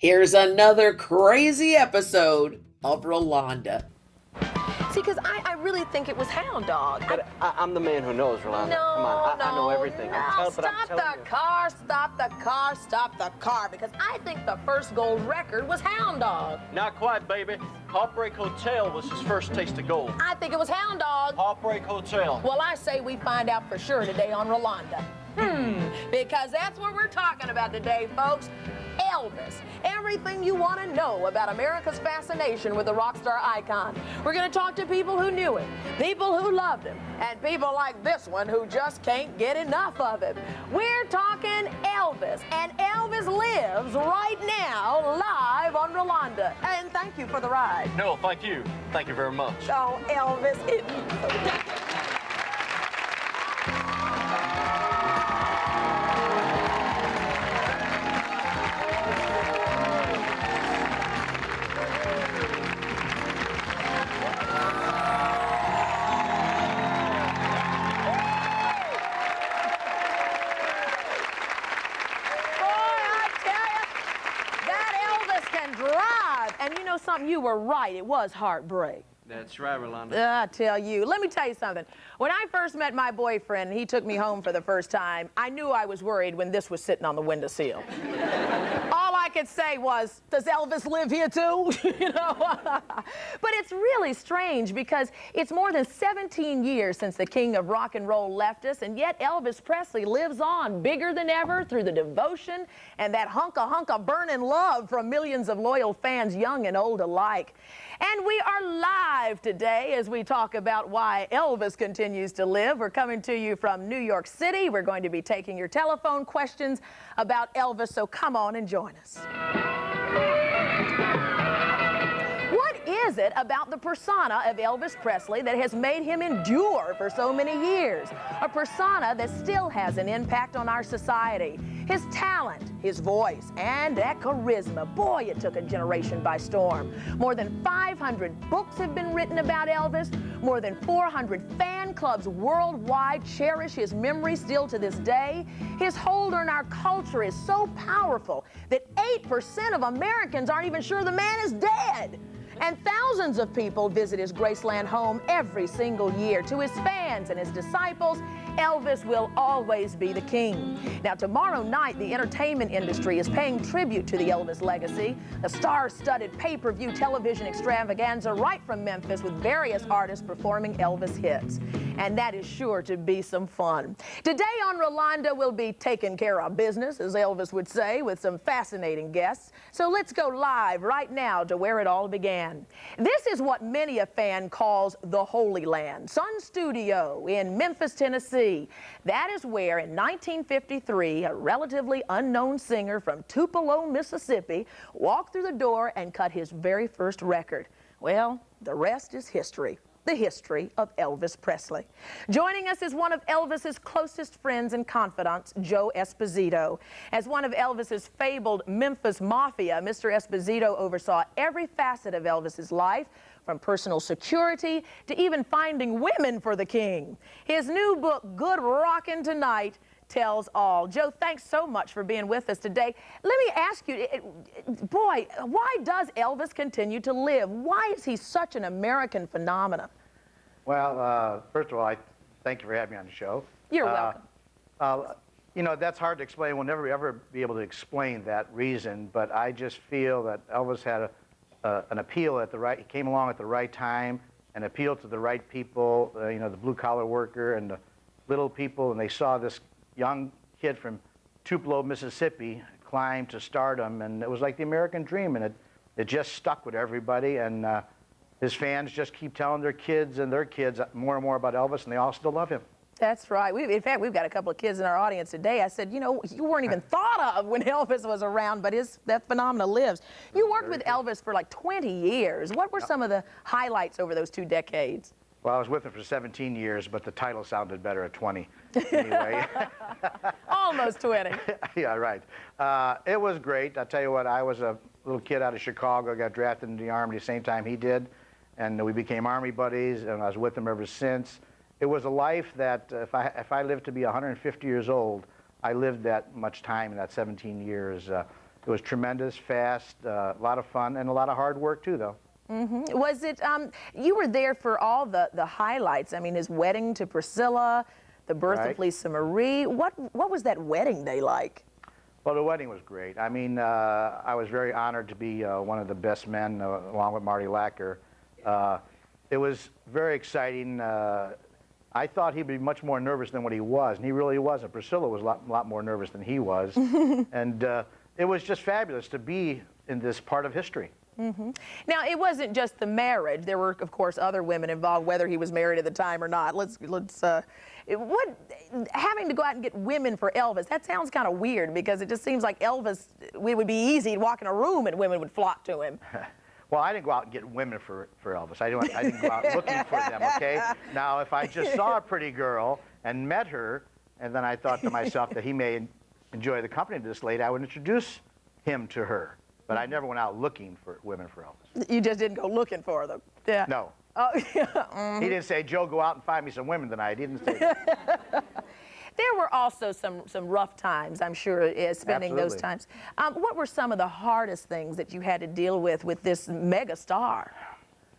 Here's another crazy episode of Rolonda. See, because I really think it was Hound Dog. But I'm the man who knows, Rolonda. No, Come on, I know everything. No, stop the car, stop the car, because I think the first gold record was Hound Dog. Not quite, baby. Heartbreak Hotel was his first taste of gold. I think it was Hound Dog. Heartbreak Hotel. Well, I say we find out for sure today on Rolonda. Because that's what we're talking about today, folks. Elvis. Everything you want to know about America's fascination with the rock star icon. We're going to talk to people who knew him, people who loved him, and people like this one who just can't get enough of him. We're talking Elvis, and Elvis lives right now live on Rolonda. And thank you for the ride. No, thank you. Thank you very much. Oh, Elvis, and you know something, you were right, it was heartbreak. That's right, Rolonda. I tell you, let me tell you something. When I first met my boyfriend, he took me home for the first time, I knew I was worried when this was sitting on the windowsill. All I could say was, does Elvis live here too? You know? But it's really strange because it's more than 17 years since the king of rock and roll left us, and yet Elvis Presley lives on bigger than ever through the devotion and that hunka burning love from millions of loyal fans, young and old alike. And we are live today as we talk about why Elvis continues to live. We're coming to you from New York City. We're going to be taking your telephone questions about Elvis, so come on and join us. What is it about the persona of Elvis Presley that has made him endure for so many years? A persona that still has an impact on our society. His talent, his voice, and that charisma. Boy, it took a generation by storm. More than 500 books have been written about Elvis. More than 400 fan clubs worldwide cherish his memory still to this day. His hold on our culture is so powerful that 8% of Americans aren't even sure the man is dead. And thousands of people visit his Graceland home every single year. To his fans and his disciples, Elvis will always be the king. Now, tomorrow night, the entertainment industry is paying tribute to the Elvis legacy. The star-studded pay-per-view television extravaganza right from Memphis with various artists performing Elvis hits. And that is sure to be some fun. Today on Rolonda, we'll be taking care of business, as Elvis would say, with some fascinating guests. So let's go live right now to where it all began. This is what many a fan calls the Holy Land, Sun Studio in Memphis, Tennessee. That is where, in 1953, a relatively unknown singer from Tupelo, Mississippi, walked through the door and cut his very first record. Well, the rest is history. The history of Elvis Presley. Joining us is one of Elvis's closest friends and confidants, Joe Esposito. As one of Elvis's fabled Memphis Mafia, Mr. Esposito oversaw every facet of Elvis's life, from personal security to even finding women for the king. His new book, Good Rockin' Tonight, tells all. Joe, thanks so much for being with us today. Let me ask you, boy, why does Elvis continue to live? Why is he such an American phenomenon? Well, first of all, I thank you for having me on the show. You're welcome. You know, that's hard to explain. We'll never ever be able to explain that reason, but I just feel that Elvis had an appeal at the right, he came along at the right time, and appealed to the right people, you know, the blue-collar worker and the little people, and they saw this young kid from Tupelo, Mississippi, climb to stardom, and it was like the American dream, and it just stuck with everybody, and his fans just keep telling their kids and their kids more and more about Elvis, and they all still love him. That's right. In fact, we've got a couple of kids in our audience today. I said, you know, you weren't even thought of when Elvis was around, but that phenomenon lives. You worked with Elvis for like 20 years. What were some of the highlights over those 2 decades? Well, I was with him for 17 years, but the title sounded better at 20 anyway. Almost 20. Yeah, right. It was great. I'll tell you what, I was a little kid out of Chicago, got drafted into the Army the same time he did, and we became Army buddies, and I was with him ever since. It was a life that if I lived to be 150 years old, I lived that much time in that 17 years. It was tremendous, fast, a lot of fun, and a lot of hard work too, though. Was it, you were there for all the highlights. I mean, his wedding to Priscilla, the birth of Lisa Marie. What was that wedding day like? Well, the wedding was great. I mean, I was very honored to be one of the best men, along with Marty Lacker. It was very exciting. I thought he'd be much more nervous than what he was, and he really wasn't. Priscilla was a lot more nervous than he was. And it was just fabulous to be in this part of history. Now, it wasn't just the marriage. There were, of course, other women involved, whether he was married at the time or not. Having to go out and get women for Elvis, that sounds kind of weird, because it just seems like Elvis, it would be easy to walk in a room and women would flock to him. Well, I didn't go out and get women for Elvis. I didn't go out looking for them, okay? Now, if I just saw a pretty girl and met her, and then I thought to myself that he may enjoy the company of this lady, I would introduce him to her. But I never went out looking for women for Elvis. You just didn't go looking for them? Yeah. No. Oh, yeah. He didn't say, Joe, go out and find me some women tonight. He didn't say that. There were also some rough times, I'm sure, spending those times. What were some of the hardest things that you had to deal with this mega star?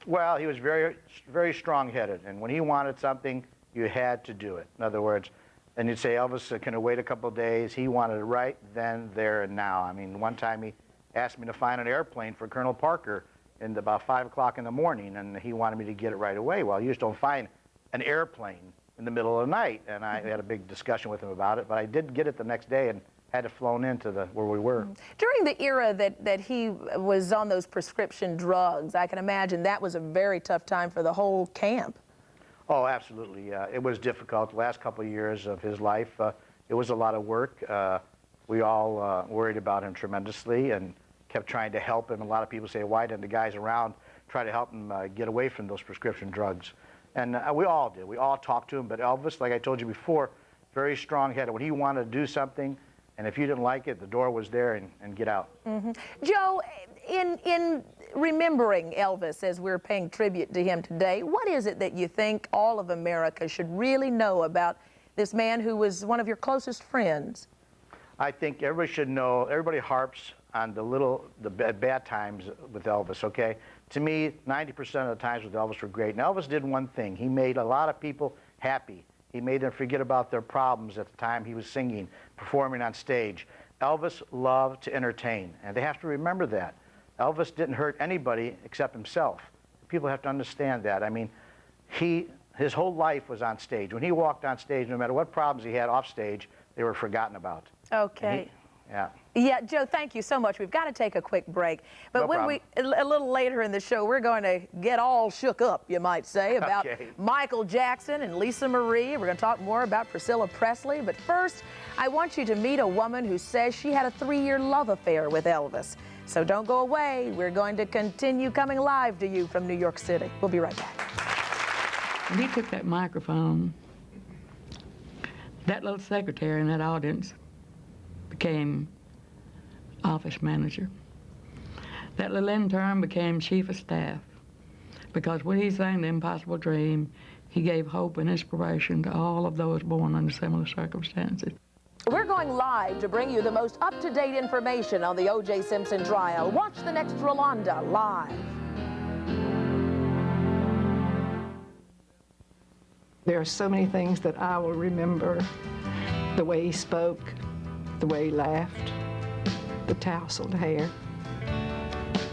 Well, he was very, very strong-headed, and when he wanted something, you had to do it. In other words, and you'd say, Elvis, can I wait a couple of days? He wanted it right then, there, and now. I mean, one time he asked me to find an airplane for Colonel Parker in about 5 o'clock in the morning, and he wanted me to get it right away. Well, you just don't find an airplane in the middle of the night, and I had a big discussion with him about it, but I did get it the next day and had it flown into where we were. During the era that he was on those prescription drugs, I can imagine that was a very tough time for the whole camp. Oh, absolutely. It was difficult. The last couple of years of his life, it was a lot of work. We all worried about him tremendously and kept trying to help him. A lot of people say, why didn't the guys around try to help him get away from those prescription drugs? And we all did. We all talked to him. But Elvis, like I told you before, very strong-headed. When he wanted to do something, and if you didn't like it, the door was there and get out. Joe, in remembering Elvis as we're paying tribute to him today, what is it that you think all of America should really know about this man who was one of your closest friends? I think everybody should know, everybody harps on the bad times with Elvis, okay? To me, 90% of the times with Elvis were great. And Elvis did one thing. He made a lot of people happy. He made them forget about their problems at the time he was singing, performing on stage. Elvis loved to entertain, and they have to remember that. Elvis didn't hurt anybody except himself. People have to understand that. I mean, his whole life was on stage. When he walked on stage, no matter what problems he had off stage, they were forgotten about. Okay. Yeah. Yeah, Joe, thank you so much. We've got to take a quick break. But a little later in the show, we're going to get all shook up, you might say, about Michael Jackson and Lisa Marie. We're going to talk more about Priscilla Presley. But first, I want you to meet a woman who says she had a 3-year love affair with Elvis. So don't go away. We're going to continue coming live to you from New York City. We'll be right back. When he took that microphone, that little secretary in that audience became office manager. That little intern became chief of staff, because when he sang The Impossible Dream, he gave hope and inspiration to all of those born under similar circumstances. We're going live to bring you the most up-to-date information on the O.J. Simpson trial. Watch the next Rolonda live. There are so many things that I will remember. The way he spoke, the way he laughed, the tousled hair,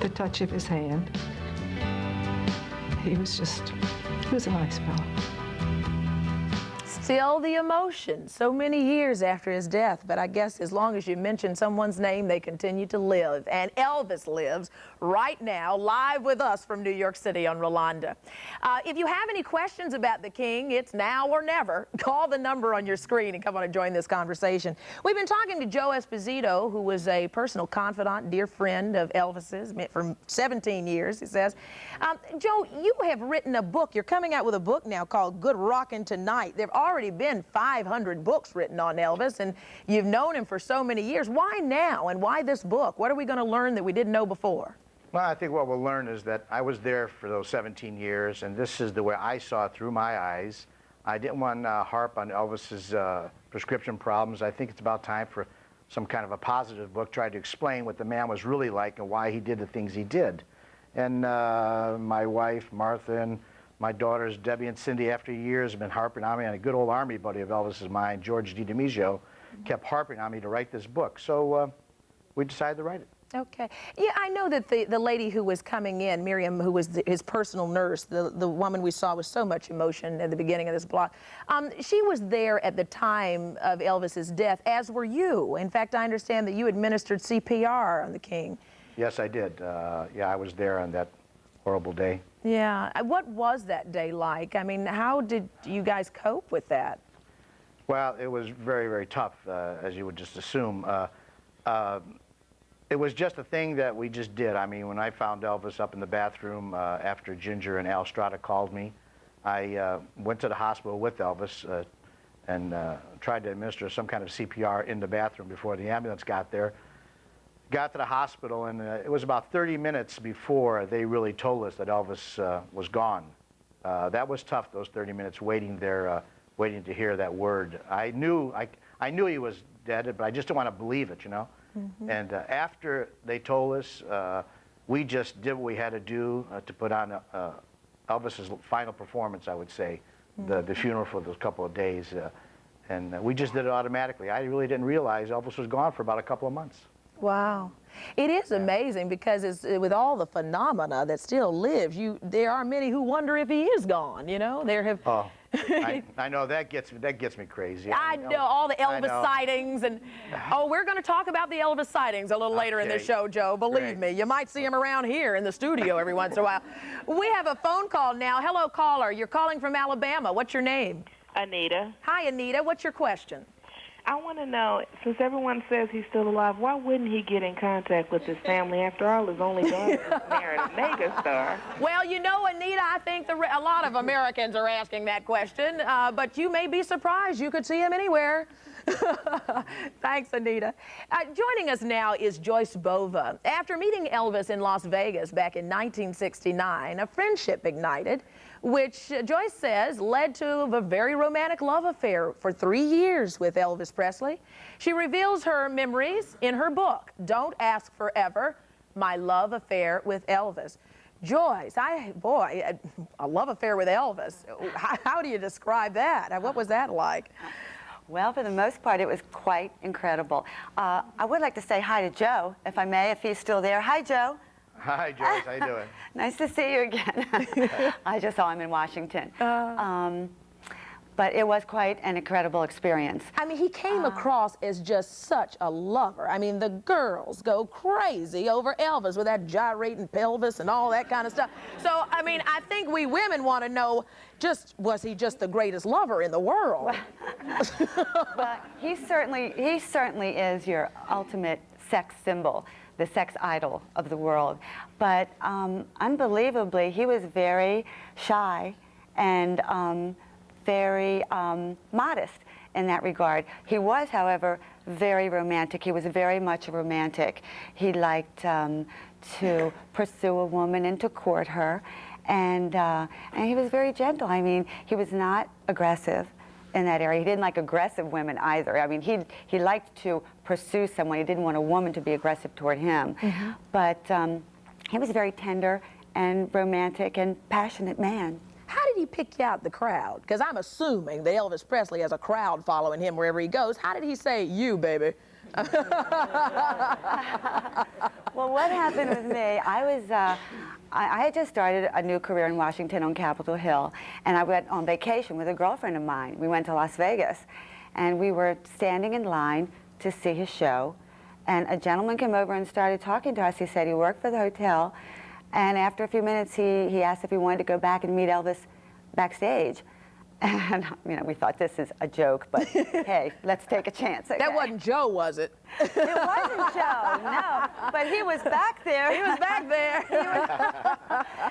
the touch of his hand. He was a nice fellow. Still the emotion, so many years after his death, but I guess as long as you mention someone's name, they continue to live. And Elvis lives right now, live with us from New York City on Rolonda. If you have any questions about the King, it's now or never. Call the number on your screen and come on and join this conversation. We've been talking to Joe Esposito, who was a personal confidant, dear friend of Elvis's for 17 years, he says. Joe, you have written a book. You're coming out with a book now called Good Rockin' Tonight. There've already been 500 books written on Elvis, and you've known him for so many years. Why now, and why this book? What are we going to learn that we didn't know before? Well, I think what we'll learn is that I was there for those 17 years, and this is the way I saw it through my eyes. I didn't want to harp on Elvis's prescription problems. I think it's about time for some kind of a positive book, tried to explain what the man was really like and why he did the things he did. And my wife, Martha, and my daughters, Debbie and Cindy, after years, have been harping on me, and a good old Army buddy of Elvis's mine, George DiDomizio, kept harping on me to write this book. So we decided to write it. Okay. Yeah, I know that the lady who was coming in, Miriam, who was his personal nurse, the woman we saw with so much emotion at the beginning of this block, she was there at the time of Elvis's death, as were you. In fact, I understand that you administered CPR on the King. Yes, I did. Yeah, I was there on that horrible day. Yeah. What was that day like? I mean, how did you guys cope with that? Well, it was very, very tough, as you would just assume. It was just a thing that we just did. I mean, when I found Elvis up in the bathroom after Ginger and Al Strada called me, I went to the hospital with Elvis and tried to administer some kind of CPR in the bathroom before the ambulance got there. Got to the hospital, and it was about 30 minutes before they really told us that Elvis was gone. That was tough, those 30 minutes waiting there, waiting to hear that word. I knew he was dead, but I just didn't want to believe it, you know. Mm-hmm. And after they told us, we just did what we had to do to put on Elvis's final performance, I would say, the funeral for those couple of days. And we just did it automatically. I really didn't realize Elvis was gone for about a couple of months. Wow. It is amazing because with all the phenomena that still lives, there are many who wonder if he is gone, you know? There have... Oh, I know, that gets me crazy. I know, all the Elvis sightings, and we're going to talk about the Elvis sightings a little later in the show, Joe. Believe me, you might see him around here in the studio every once in a while. We have a phone call now. Hello, caller. You're calling from Alabama. What's your name? Anita. Hi, Anita. What's your question? I want to know, since everyone says he's still alive, why wouldn't he get in contact with his family? After all, his only daughter is married a megastar. Well, you know, Anita, I think a lot of Americans are asking that question, but you may be surprised. You could see him anywhere. Thanks, Anita. Joining us now is Joyce Bova. After meeting Elvis in Las Vegas back in 1969, a friendship ignited, which Joyce says led to a very romantic love affair for 3 years with Elvis Presley. She reveals her memories in her book, Don't Ask Forever, My Love Affair with Elvis. Joyce, a love affair with Elvis. How do you describe that? What was that like? Well, for the most part, it was quite incredible. I would like to say hi to Joe, if I may, if he's still there. Hi, Joe. Hi, Joyce. How you doing? Nice to see you again. I just saw him in Washington. But it was quite an incredible experience. I mean, he came across as just such a lover. I mean, the girls go crazy over Elvis with that gyrating pelvis and all that kind of stuff. So, I mean, I think we women want to know, was he just the greatest lover in the world? But he certainly is your ultimate sex symbol, the sex idol of the world. But unbelievably, he was very shy and very modest in that regard. He was, however, very romantic. He was very much a romantic. He liked to pursue a woman and to court her, and he was very gentle. I mean, he was not aggressive in that area. He didn't like aggressive women either. I mean, he liked to pursue someone. He didn't want a woman to be aggressive toward him. Mm-hmm. But he was a very tender and romantic and passionate man. How did he pick out the crowd? Because I'm assuming that Elvis Presley has a crowd following him wherever he goes. How did he say, "You, baby"? Well, what happened with me, I had just started a new career in Washington on Capitol Hill, and I went on vacation with a girlfriend of mine. We went to Las Vegas, and we were standing in line to see his show, and a gentleman came over and started talking to us. He said he worked for the hotel, and after a few minutes, he asked if we wanted to go back and meet Elvis backstage. And, you know, we thought this is a joke, but hey, let's take a chance. Okay? That wasn't Joe, was it? It wasn't Joe, no. But he was back there. He was back there.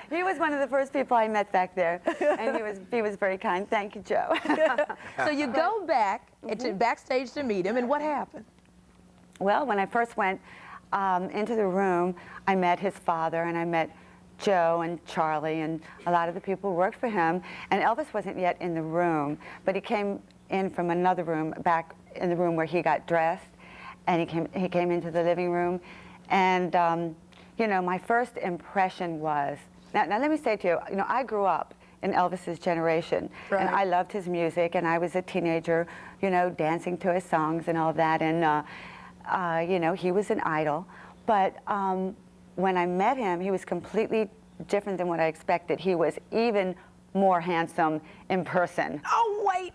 He was one of the first people I met back there, and he was very kind. Thank you, Joe. So you go back backstage to meet him, and what happened? Well, when I first went into the room, I met his father, and I met Joe and Charlie and a lot of the people who worked for him. And Elvis wasn't yet in the room, but he came in from another room, back in the room where he got dressed. and he came into the living room, and you know, my first impression was, now let me say to you, you know, I grew up in Elvis's generation, and I loved his music, and I was a teenager, you know, dancing to his songs and all that, and you know, he was an idol. But when I met him, he was completely different than what I expected. He was even more handsome in person. Oh, wait,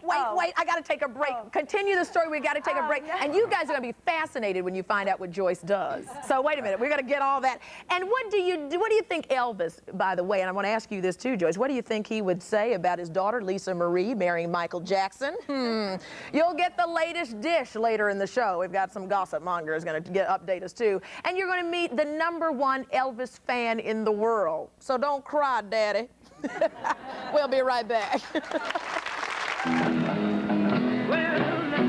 I gotta take a break. Continue the story, we gotta take a break. No. And you guys are gonna be fascinated when you find out what Joyce does. So wait a minute, we're gonna get all that. And what do you think Elvis, by the way, and I wanna ask you this too, Joyce, what do you think he would say about his daughter, Lisa Marie, marrying Michael Jackson? You'll get the latest dish later in the show. We've got some gossip mongers gonna update us too. And you're gonna meet the #1 Elvis fan in the world. So don't cry, Daddy. We'll be right back. Well,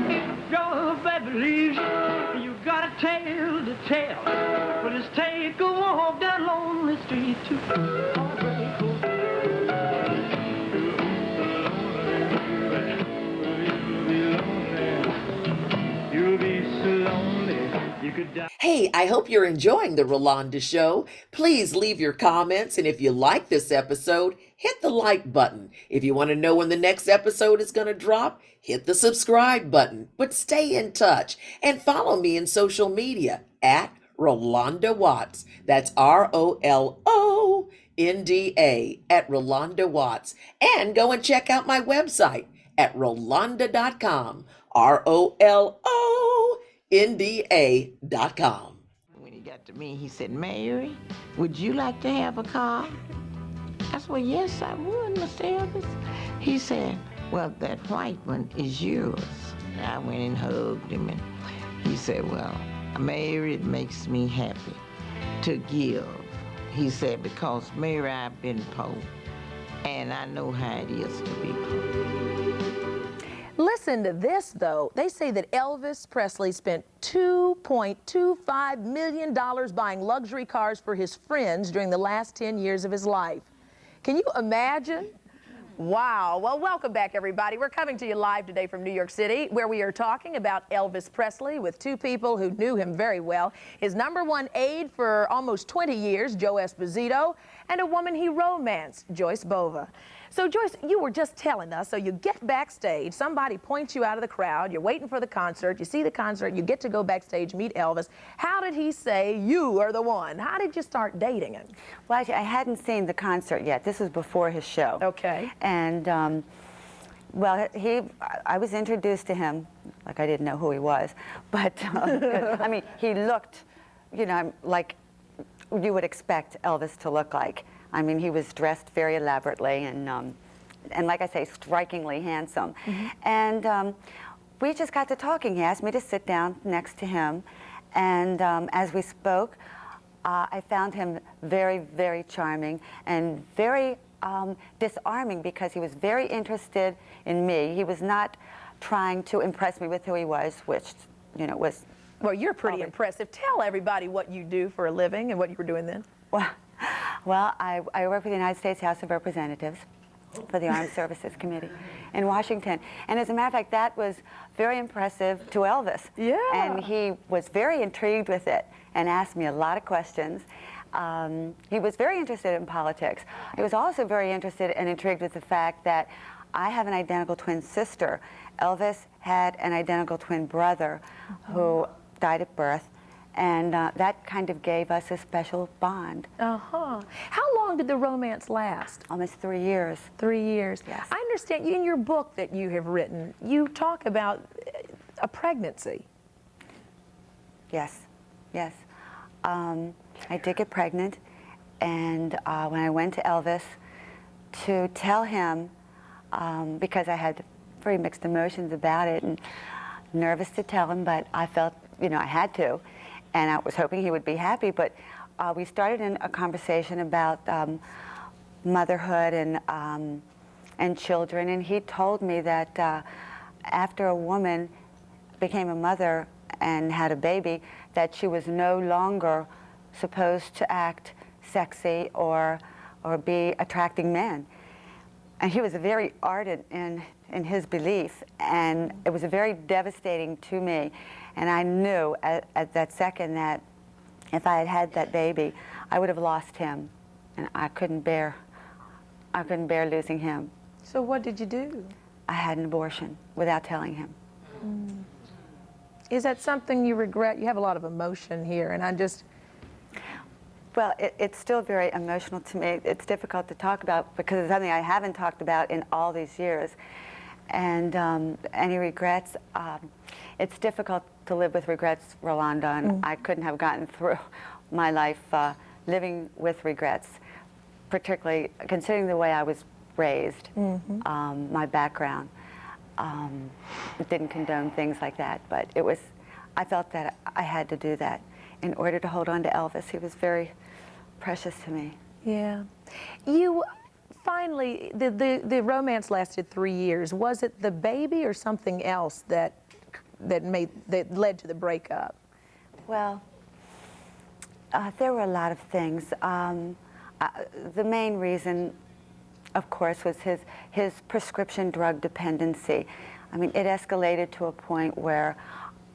if your baby leaves you, you got a tale to tell. But just take a walk down lonely street to heartbreak hotel. You'll be so lonely, you could die. Hey, I hope you're enjoying the Rolonda Show. Please leave your comments, and if you like this episode, hit the like button. If you want to know when the next episode is going to drop, hit the subscribe button. But stay in touch and follow me in social media at Rolonda Watts. That's ROLONDA at Rolonda Watts. And go and check out my website at rolonda.com. ROLONDA.com. When he got to me, he said, Mary, would you like to have a car? I said, well, yes, I would, Mr. Elvis. He said, well, that white one is yours. I went and hugged him, and he said, well, Mary, it makes me happy to give. He said, because, Mary, I've been poor, and I know how it is to be poor. Listen to this, though. They say that Elvis Presley spent $2.25 million buying luxury cars for his friends during the last 10 years of his life. Can you imagine? Wow. Well, welcome back, everybody. We're coming to you live today from New York City, where we are talking about Elvis Presley with two people who knew him very well. His #1 aide for almost 20 years, Joe Esposito, and a woman he romanced, Joyce Bova. So, Joyce, you were just telling us, so you get backstage, somebody points you out of the crowd, you're waiting for the concert, you see the concert, you get to go backstage, meet Elvis. How did he say you are the one? How did you start dating him? Well, actually, I hadn't seen the concert yet. This was before his show. Okay. And, well, I was introduced to him, like I didn't know who he was, but, I mean, he looked, you know, like you would expect Elvis to look like. I mean, he was dressed very elaborately and like I say, strikingly handsome. And we just got to talking. He asked me to sit down next to him, and as we spoke, I found him very, very charming and very disarming, because he was very interested in me. He was not trying to impress me with who he was, which, you know, was... Well, you're pretty impressive. Tell everybody what you do for a living and what you were doing then. Well, I work for the United States House of Representatives for the Armed Services Committee in Washington. And as a matter of fact, that was very impressive to Elvis. Yeah. And he was very intrigued with it and asked me a lot of questions. He was very interested in politics. He was also very interested and intrigued with the fact that I have an identical twin sister. Elvis had an identical twin brother who died at birth. And that kind of gave us a special bond. How long did the romance last? Almost 3 years. 3 years. Yes. I understand in your book that you have written, you talk about a pregnancy. Yes, yes. I did get pregnant, and when I went to Elvis to tell him, because I had very mixed emotions about it and nervous to tell him, but I felt, you know, I had to. And I was hoping he would be happy, but we started in a conversation about motherhood and children, and he told me that after a woman became a mother and had a baby, that she was no longer supposed to act sexy or be attracting men. And he was very ardent in his belief, and it was very devastating to me. And I knew at that second that if I had had that baby, I would have lost him, and I couldn't bear losing him. So what did you do? I had an abortion without telling him. Is that something you regret? You have a lot of emotion here, and I just... Well, it's still very emotional to me. It's difficult to talk about because it's something I haven't talked about in all these years. And any regrets, it's difficult to live with regrets, Rolonda, and I couldn't have gotten through my life living with regrets, particularly considering the way I was raised, my background. It didn't condone things like that, but it was, I felt that I had to do that in order to hold on to Elvis. He was very precious to me. Yeah. You finally, the romance lasted 3 years. Was it the baby or something else that led to the breakup? Well, there were a lot of things. The main reason, of course, was his prescription drug dependency. I mean, it escalated to a point where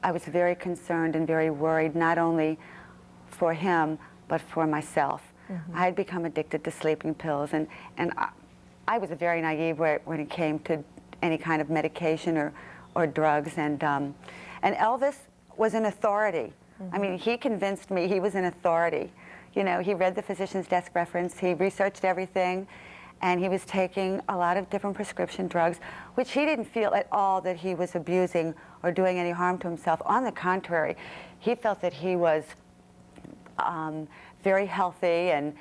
I was very concerned and very worried, not only for him, but for myself. I had become addicted to sleeping pills, and I was very naive when it came to any kind of medication or drugs, and Elvis was an authority. I mean, he convinced me he was an authority. You know, he read the physician's desk reference, he researched everything, and he was taking a lot of different prescription drugs, which he didn't feel at all that he was abusing or doing any harm to himself. On the contrary, he felt that he was very healthy and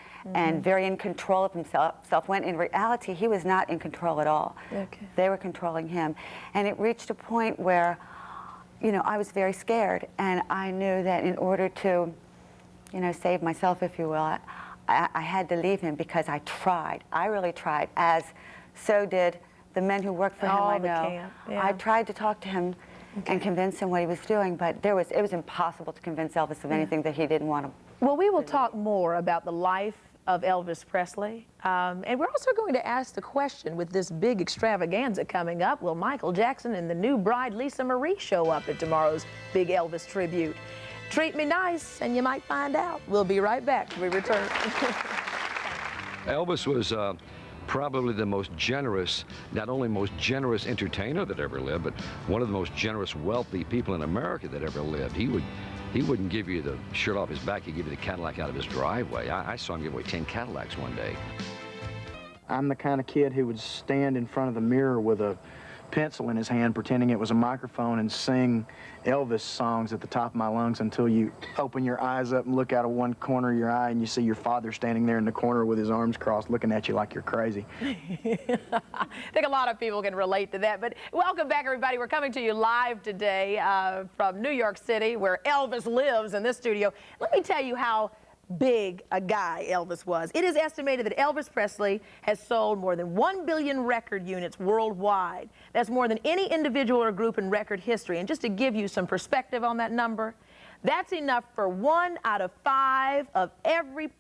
very in control of himself, when in reality he was not in control at all. Okay. They were controlling him. And it reached a point where, you know, I was very scared, and I knew that in order to, you know, save myself, if you will, I had to leave him, because I tried. I really tried, as so did the men who worked for him, I know. I tried to talk to him and convince him what he was doing, but it was impossible to convince Elvis of anything that he didn't want to. Well, we will talk more about the life of Elvis Presley, and we're also going to ask the question, with this big extravaganza coming up, will Michael Jackson and the new bride Lisa Marie show up at tomorrow's big Elvis tribute? Treat me nice, and you might find out. We'll be right back when we return. Elvis was probably the most generous, not only most generous entertainer that ever lived, but one of the most generous, wealthy people in America that ever lived. He wouldn't give you the shirt off his back, he'd give you the Cadillac out of his driveway. I saw him give away 10 Cadillacs one day. I'm the kind of kid who would stand in front of the mirror with a pencil in his hand, pretending it was a microphone, and sing Elvis songs at the top of my lungs until you open your eyes up and look out of one corner of your eye and you see your father standing there in the corner with his arms crossed looking at you like you're crazy. I think a lot of people can relate to that, but welcome back, everybody. We're coming to you live today from New York City, where Elvis lives in this studio. Let me tell you how big a guy Elvis was. It is estimated that Elvis Presley has sold more than 1 billion record units worldwide. That's more than any individual or group in record history. And just to give you some perspective on that number, that's enough for 1 out of 5 of every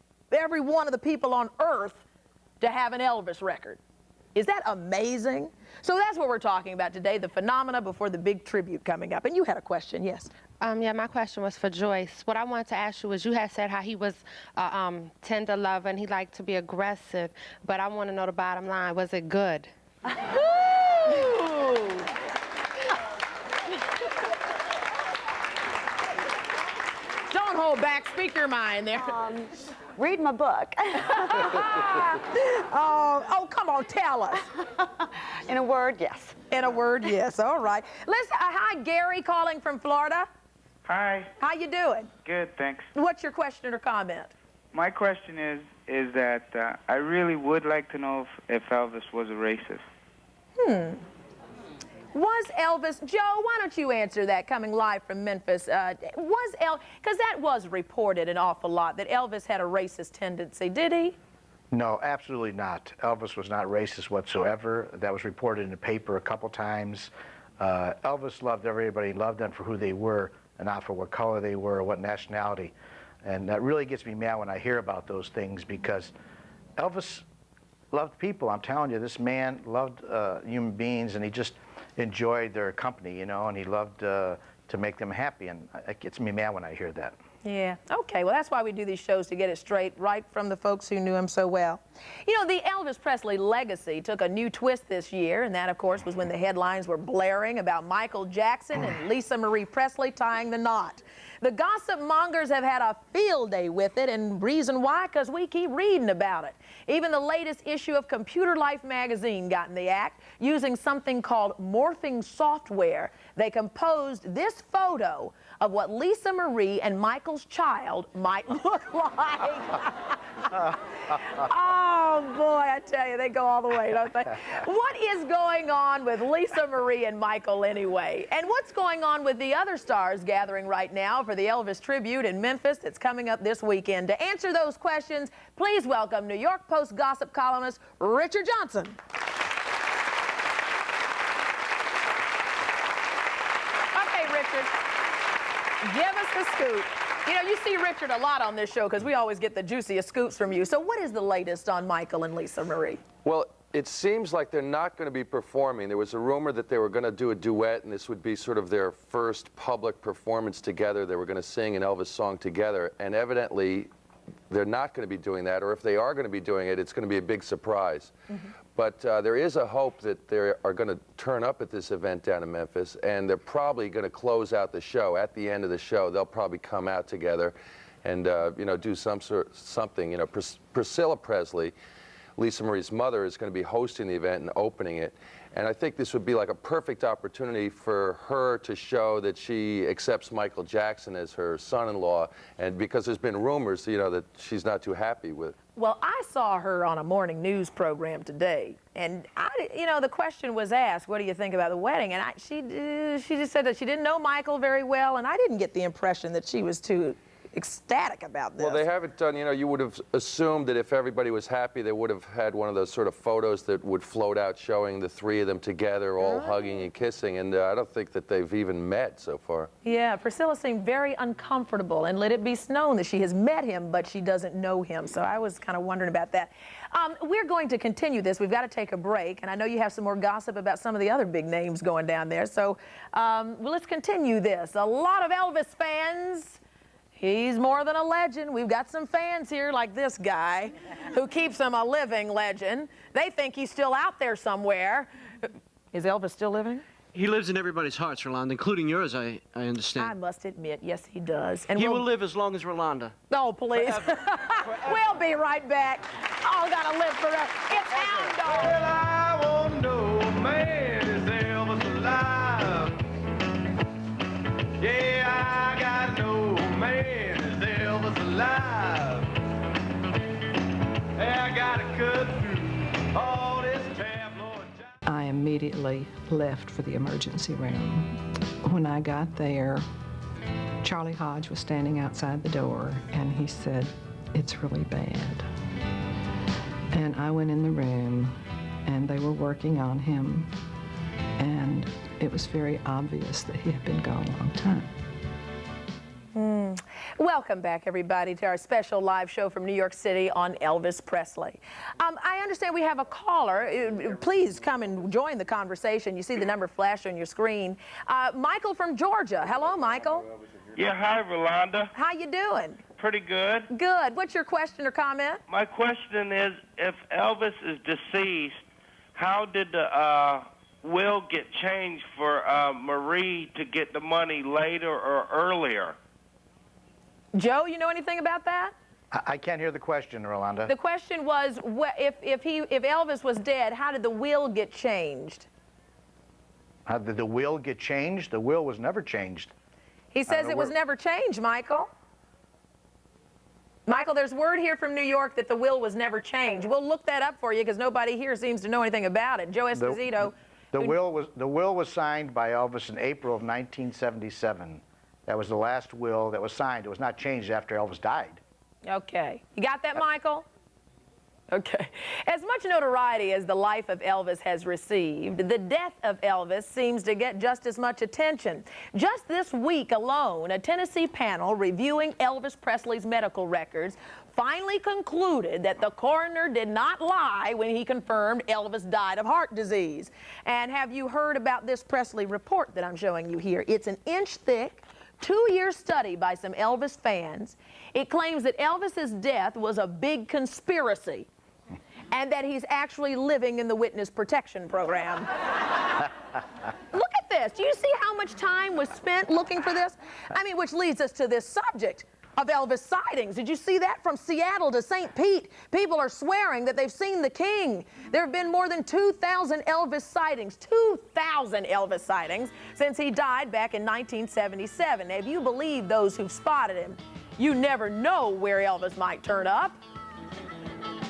one of the people on Earth to have an Elvis record. Is that amazing? So that's what we're talking about today, the phenomena before the big tribute coming up. And you had a question, yes? Yeah, my question was for Joyce. What I wanted to ask you was, you had said how he was tender lover and he liked to be aggressive, but I want to know the bottom line. Was it good? Don't hold back. Speak your mind there. Read my book. Oh, come on, tell us. In a word, yes. In a word, yes. All right. Listen, hi, Gary, calling from Florida. Hi. How you doing? Good, thanks. What's your question or comment? My question is that I really would like to know if Elvis was a racist. Was Elvis, Joe, why don't you answer that, coming live from Memphis? Because that was reported an awful lot, that Elvis had a racist tendency, did he? No, absolutely not. Elvis was not racist whatsoever. That was reported in the paper a couple times. Elvis loved everybody. He loved them for who they were and not for what color they were or what nationality. And that really gets me mad when I hear about those things, because Elvis loved people. I'm telling you, this man loved human beings, and he just enjoyed their company, you know, and he loved to make them happy, and it gets me mad when I hear that. Yeah. Okay. Well, that's why we do these shows, to get it straight right from the folks who knew him so well. You know, the Elvis Presley legacy took a new twist this year, and that, of course, was when the headlines were blaring about Michael Jackson and Lisa Marie Presley tying the knot. The gossip mongers have had a field day with it, and reason why? Because we keep reading about it. Even the latest issue of Computer Life magazine got in the act, using something called morphing software. They composed this photo of what Lisa Marie and Michael's child might look like. Oh, boy, I tell you, they go all the way, don't they? What is going on with Lisa Marie and Michael anyway? And what's going on with the other stars gathering right now for the Elvis tribute in Memphis that's coming up this weekend? To answer those questions, please welcome New York Post gossip columnist Richard Johnson. Okay, Richard, give us the scoop. You know, you see Richard a lot on this show because we always get the juiciest scoops from you. So what is the latest on Michael and Lisa Marie? Well, it seems like they're not going to be performing. There was a rumor that they were going to do a duet, and this would be sort of their first public performance together. They were going to sing an Elvis song together, and evidently they're not going to be doing that, or if they are going to be doing it, it's going to be a big surprise. But there is a hope that they are going to turn up at this event down in Memphis, and they're probably going to close out the show. At the end of the show, they'll probably come out together and you know, do something. You know, Priscilla Presley, Lisa Marie's mother, is going to be hosting the event and opening it. And I think this would be like a perfect opportunity for her to show that she accepts Michael Jackson as her son-in-law, and because there's been rumors, you know, that she's not too happy with. Well, I saw her on a morning news program today, and you know, the question was asked, what do you think about the wedding? And she just said that she didn't know Michael very well, and I didn't get the impression that she was too ecstatic about this. Well, they haven't done, you know, you would have assumed that if everybody was happy, they would have had one of those sort of photos that would float out showing the three of them together, all hugging and kissing, and I don't think that they've even met so far. Yeah, Priscilla seemed very uncomfortable, and let it be known that she has met him, but she doesn't know him, so I was kind of wondering about that. We're going to continue this. We've got to take a break, and I know you have some more gossip about some of the other big names going down there, so well, let's continue this. A lot of Elvis fans. He's more than a legend. We've got some fans here like this guy who keeps him a living legend. They think he's still out there somewhere. Is Elvis still living? He lives in everybody's hearts, Rolonda, including yours, I understand. I must admit, yes, he does. And he will live as long as Rolonda. Oh, please. We'll be right back. All gotta live forever. It's Hound Dog. Well, I won't know, man, is Elvis alive? Yeah, I got no man, is Elvis alive? Hey, I gotta cut through all this tabloid. I immediately left for the emergency room. When I got there, Charlie Hodge was standing outside the door, and he said, "It's really bad." And I went in the room, and they were working on him, and it was very obvious that he had been gone a long time. Welcome back, everybody, to our special live show from New York City on Elvis Presley. I understand we have a caller. Please come and join the conversation. You see the number flash on your screen. Michael from Georgia. Hello, Michael. Yeah, hi, Rolonda. How you doing? Pretty good. Good. What's your question or comment? My question is, if Elvis is deceased, how did the will get changed for Marie to get the money later or earlier? Joe, you know anything about that? I can't hear the question, Rolonda. The question was, if Elvis was dead, how did the will get changed? How did the will get changed? The will was never changed. He says it was never changed, Michael. Michael, there's word here from New York that the will was never changed. We'll look that up for you because nobody here seems to know anything about it. Joe Esposito. The will was signed by Elvis in April of 1977. That was the last will that was signed. It was not changed after Elvis died. Okay. You got that, Michael? Okay. As much notoriety as the life of Elvis has received, the death of Elvis seems to get just as much attention. Just this week alone, a Tennessee panel reviewing Elvis Presley's medical records finally concluded that the coroner did not lie when he confirmed Elvis died of heart disease. And have you heard about this Presley report that I'm showing you here? It's an inch thick, 2-year study by some Elvis fans. It claims that Elvis's death was a big conspiracy and that he's actually living in the witness protection program. Look at this. Do you see how much time was spent looking for this? I mean, which leads us to this subject of Elvis sightings. Did you see that? From Seattle to St. Pete, people are swearing that they've seen the king. There have been more than 2,000 Elvis sightings, 2,000 Elvis sightings, since he died back in 1977. Now, if you believe those who've spotted him, you never know where Elvis might turn up.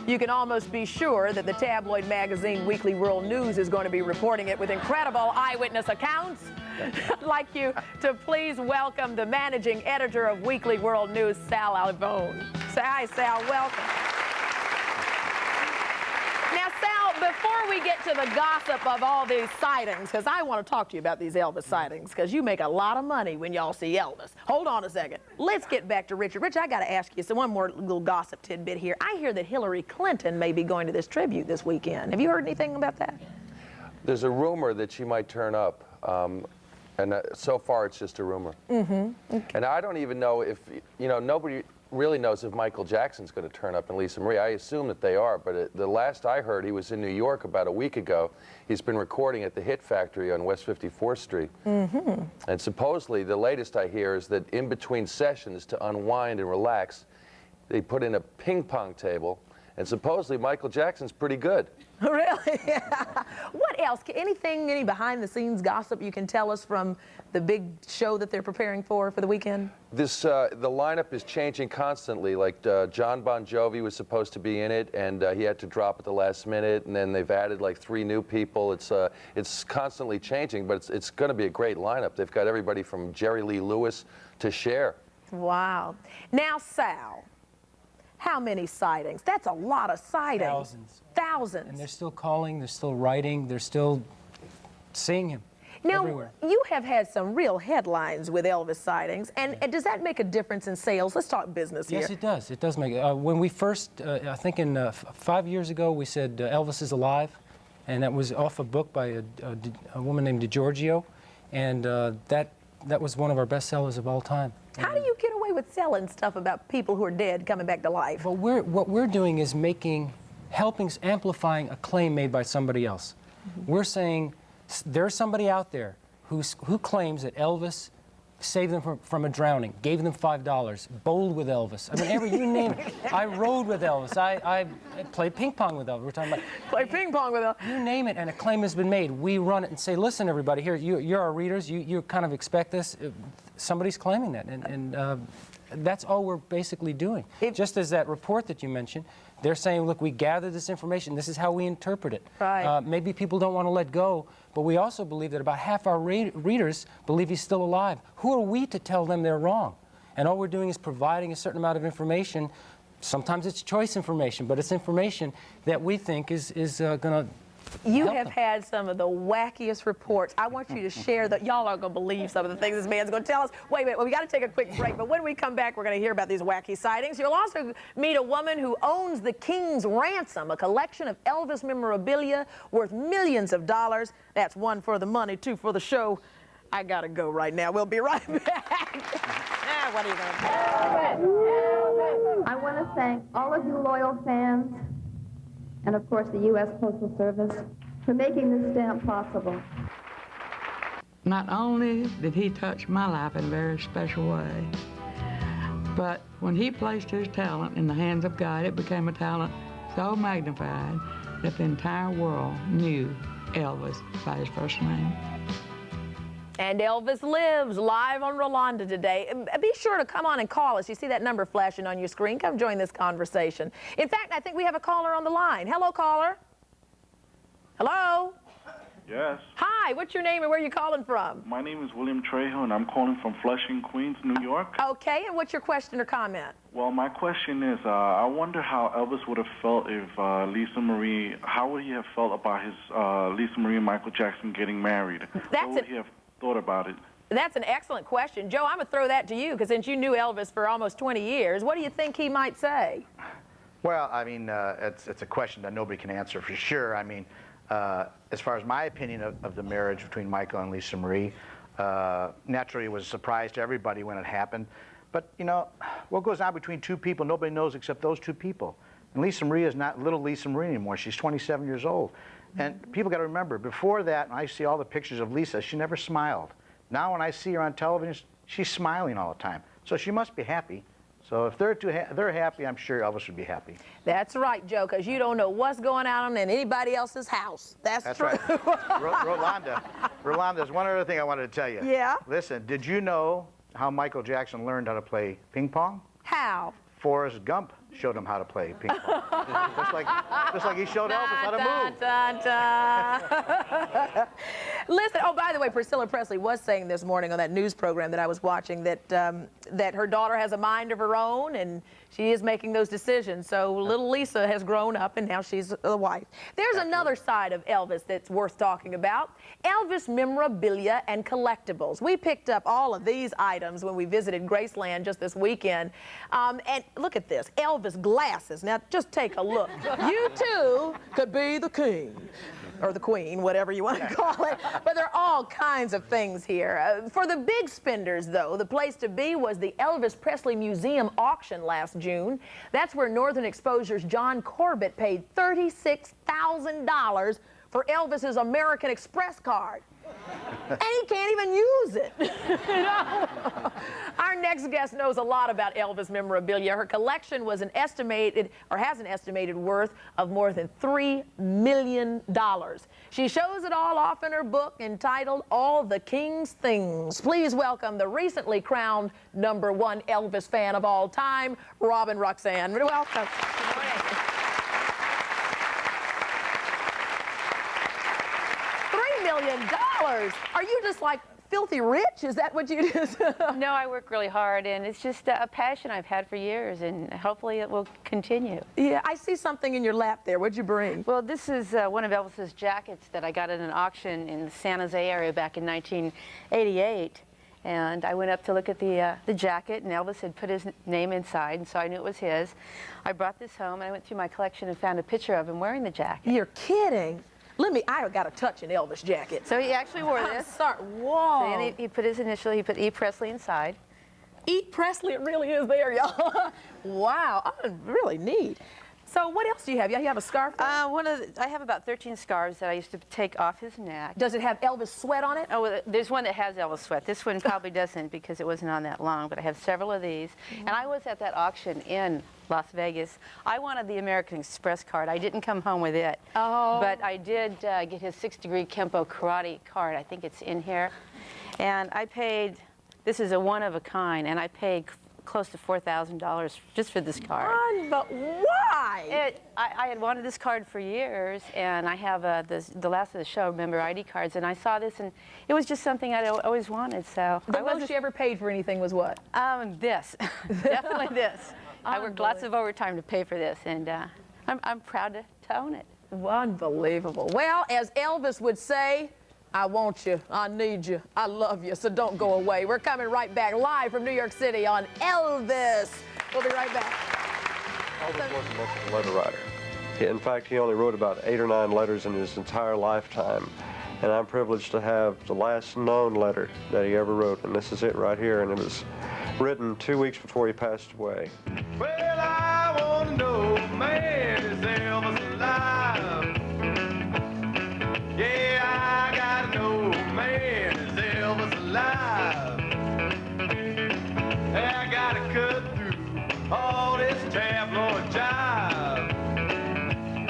You can almost be sure that the tabloid magazine Weekly World News is going to be reporting it with incredible eyewitness accounts. I'd like you to please welcome the managing editor of Weekly World News, Sal Alvone. Hi, Sal, welcome. Now, Sal, before we get to the gossip of all these sightings, because I want to talk to you about these Elvis sightings, because you make a lot of money when y'all see Elvis. Hold on a second. Let's get back to Richard. Richard, I got to ask you one more little gossip tidbit here. I hear that Hillary Clinton may be going to this tribute this weekend. Have you heard anything about that? There's a rumor that she might turn up. And so far, it's just a rumor. Okay. And I don't even know if, nobody really knows if Michael Jackson's going to turn up and Lisa Marie. I assume that they are, but the last I heard, he was in New York about a week ago. He's been recording at the Hit Factory on West 54th Street. And supposedly, the latest I hear is that in between sessions, to unwind and relax, they put in a ping pong table, and supposedly Michael Jackson's pretty good. Really? What else? Any behind-the-scenes gossip you can tell us from the big show that they're preparing for the weekend? This the lineup is changing constantly. Like John Bon Jovi was supposed to be in it, and he had to drop at the last minute. And then they've added like 3 new people. It's constantly changing, but it's going to be a great lineup. They've got everybody from Jerry Lee Lewis to Cher. Wow. Now, Sal, how many sightings? That's a lot of sightings. Thousands. Thousands. And they're still calling, they're still writing, they're still seeing him everywhere. You have had some real headlines with Elvis sightings, and does that make a difference in sales? Let's talk business here. Yes, it does. It does make it. When we first, I think 5 years ago, we said Elvis is alive, and that was off a book by a woman named DiGiorgio, and that was one of our best sellers of all time. How do you get away with selling stuff about people who are dead coming back to life? Well, what we're doing is amplifying a claim made by somebody else. We're saying there's somebody out there who claims that Elvis saved them from a drowning, gave them $5, bowled with Elvis. I mean, you name it. I rode with Elvis. I played ping pong with Elvis. We're talking about play ping pong with Elvis. You name it, and a claim has been made. We run it and say, listen, everybody, here, you're our readers. You kind of expect this. Somebody's claiming that, and that's all we're basically doing. Just as that report that you mentioned, they're saying, look, we gathered this information. This is how we interpret it. Right. Maybe people don't want to let go, but we also believe that about half our readers believe he's still alive. Who are we to tell them they're wrong? And all we're doing is providing a certain amount of information. Sometimes it's choice information, but it's information that we think is going to You have had some of the wackiest reports. I want you to share that. Y'all aren't going to believe some of the things this man's going to tell us. Wait a minute, well, we got to take a quick break, but when we come back, we're going to hear about these wacky sightings. You'll also meet a woman who owns the King's Ransom, a collection of Elvis memorabilia worth millions of dollars. That's one for the money, two for the show. I got to go right now. We'll be right back. What are you going to do? I want to thank all of you loyal fans and, of course, the U.S. Postal Service for making this stamp possible. Not only did he touch my life in a very special way, but when he placed his talent in the hands of God, it became a talent so magnified that the entire world knew Elvis by his first name. And Elvis lives live on Rolonda today. Be sure to come on and call us. You see that number flashing on your screen. Come join this conversation. In fact, I think we have a caller on the line. Hello, caller. Hello? Yes. Hi, what's your name and where are you calling from? My name is William Trejo, and I'm calling from Flushing, Queens, New York. Okay, and what's your question or comment? Well, my question is, I wonder how Elvis would have felt if how would he have felt about his Lisa Marie and Michael Jackson getting married? What would he have thought about it? That's an excellent question. Joe, I'm going to throw that to you, because since you knew Elvis for almost 20 years, what do you think he might say? Well, I mean, it's a question that nobody can answer for sure. I mean, as far as my opinion of the marriage between Michael and Lisa Marie, naturally it was a surprise to everybody when it happened. But, you know, what goes on between two people, nobody knows except those two people. And Lisa Marie is not little Lisa Marie anymore. She's 27 years old. And people got to remember, before that, when I see all the pictures of Lisa, she never smiled. Now when I see her on television, she's smiling all the time. So she must be happy. So if they're happy, I'm sure Elvis would be happy. That's right, Joe, because you don't know what's going on in anybody else's house. That's true. Right. Rolonda, there's one other thing I wanted to tell you. Yeah? Listen, did you know how Michael Jackson learned how to play ping pong? How? Forrest Gump showed him how to play ping pong. just like he showed Elvis how to move. Listen, oh, by the way, Priscilla Presley was saying this morning on that news program that I was watching that that her daughter has a mind of her own and she is making those decisions. So little Lisa has grown up and now she's a wife. There's another side of Elvis that's worth talking about. Elvis memorabilia and collectibles. We picked up all of these items when we visited Graceland just this weekend. And look at this, Elvis glasses. Now just take a look. You too could be the king. Or the queen, whatever you want to call it. But there are all kinds of things here. For the big spenders, though, the place to be was the Elvis Presley Museum auction last June. That's where Northern Exposure's John Corbett paid $36,000 for Elvis's American Express card. And he can't even use it. You know? Our next guest knows a lot about Elvis memorabilia. Her collection was has an estimated worth of more than $3 million. She shows it all off in her book entitled All the King's Things. Please welcome the recently crowned #1 Elvis fan of all time, Robin Roxanne. Welcome. Good morning. $3 million. Are you just like filthy rich? Is that what you do? No, I work really hard, and it's just a passion I've had for years, and hopefully it will continue. Yeah, I see something in your lap there. What'd you bring? Well, this is one of Elvis's jackets that I got at an auction in the San Jose area back in 1988. And I went up to look at the jacket, and Elvis had put his name inside, and so I knew it was his. I brought this home, and I went through my collection and found a picture of him wearing the jacket. You're kidding. I got to touch an Elvis jacket. So he actually wore this. Whoa. So, and he put his initial, he put E. Presley inside. E. Presley, it really is there, y'all. Wow, really neat. So what else do you have? You have a scarf? I have about 13 scarves that I used to take off his neck. Does it have Elvis sweat on it? Oh, well, there's one that has Elvis sweat. This one probably doesn't because it wasn't on that long, but I have several of these. And I was at that auction in Las Vegas. I wanted the American Express card. I didn't come home with it. Oh. But I did get his 6-degree Kempo karate card. I think it's in here. And I paid, this is a one of a kind, and I paid close to $4,000 just for this card. But why? I had wanted this card for years, and I have the last of the show, Remember ID cards, and I saw this, and it was just something I'd always wanted. So the most you ever paid for anything was what? This, definitely this. I worked lots of overtime to pay for this, and I'm proud to own it. Unbelievable. Well, as Elvis would say, I want you, I need you, I love you, so don't go away. We're coming right back live from New York City on Elvis. We'll be right back. Elvis wasn't much of a letter writer. In fact, he only wrote about 8 or 9 letters in his entire lifetime. And I'm privileged to have the last known letter that he ever wrote, and this is it right here, and it was written 2 weeks before he passed away. Well, I want to know, man, is Elvis alive? Yeah, I gotta know, man, is Elvis alive? I gotta cut through all this tabloid jive.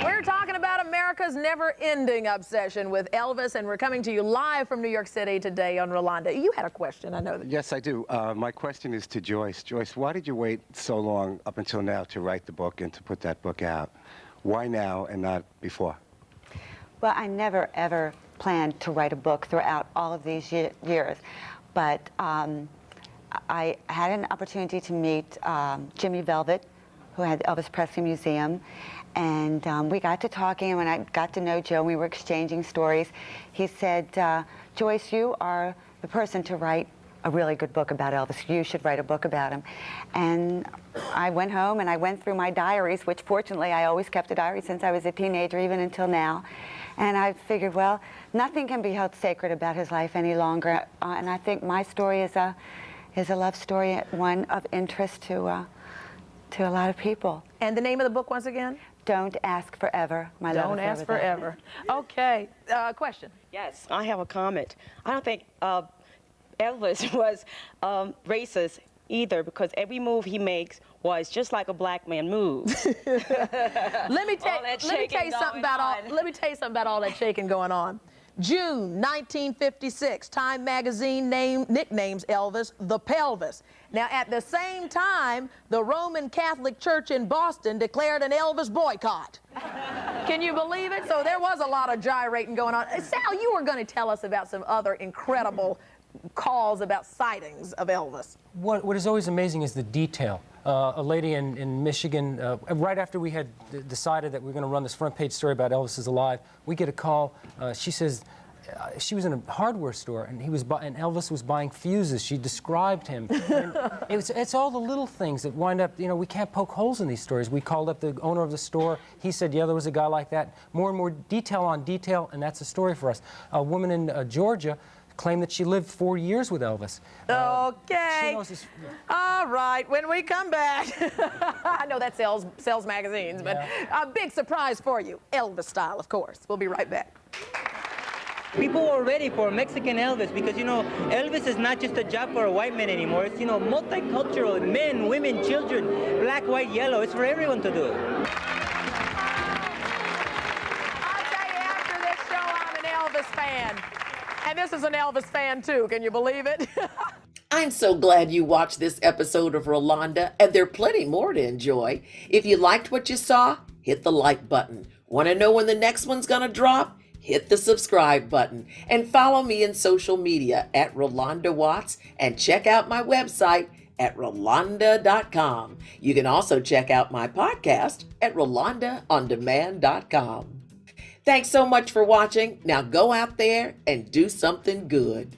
We're talking about America's never-ending obsession with Elvis, and we're coming to you live from New York City today on Rolonda. You had a question, I know that. Yes, I do. My question is to Joyce. Joyce, why did you wait so long up until now to write the book and to put that book out? Why now and not before? Well, I never, ever planned to write a book throughout all of these years, but I had an opportunity to meet Jimmy Velvet, who had the Elvis Presley Museum, and we got to talking, and when I got to know Joe, we were exchanging stories. He said, Joyce, you are the person to write a really good book about Elvis. You should write a book about him. And I went home and I went through my diaries, which fortunately I always kept a diary since I was a teenager, even until now. And I figured, well, nothing can be held sacred about his life any longer. And I think my story is a love story, one of interest to a lot of people. And the name of the book once again? Don't Ask Forever, My Love. Don't Ask Forever. Okay, question. Yes, I have a comment. I don't think Elvis was racist either, because every move he makes was just like a black man moves. Let me tell you something about all that shaking going on. June 1956, Time magazine nicknames Elvis the Pelvis. Now, at the same time, the Roman Catholic Church in Boston declared an Elvis boycott. Can you believe it? So there was a lot of gyrating going on. Sal, you were going to tell us about some other incredible calls about sightings of Elvis. What is always amazing is the detail. A lady in Michigan, right after we had decided that we were going to run this front page story about Elvis is alive, we get a call. She says she was in a hardware store and and Elvis was buying fuses. She described him. It's all the little things that wind up, we can't poke holes in these stories. We called up the owner of the store. He said, yeah, there was a guy like that. More and more detail on detail, and that's a story for us. A woman in Georgia claimed that she lived 4 years with Elvis. Okay. All right, when we come back, I know that sells magazines, but a big surprise for you, Elvis style, of course. We'll be right back. People were ready for Mexican Elvis because, Elvis is not just a job for a white man anymore. It's, multicultural, men, women, children, black, white, yellow. It's for everyone to do it. I'll tell you, after this show, I'm an Elvis fan. And this is an Elvis fan, too. Can you believe it? I'm so glad you watched this episode of Rolonda, and there are plenty more to enjoy. If you liked what you saw, hit the like button. Want to know when the next one's going to drop? Hit the subscribe button. And follow me in social media at Rolonda Watts, and check out my website at Rolonda.com. You can also check out my podcast at RolondaOnDemand.com. Thanks so much for watching. Now go out there and do something good.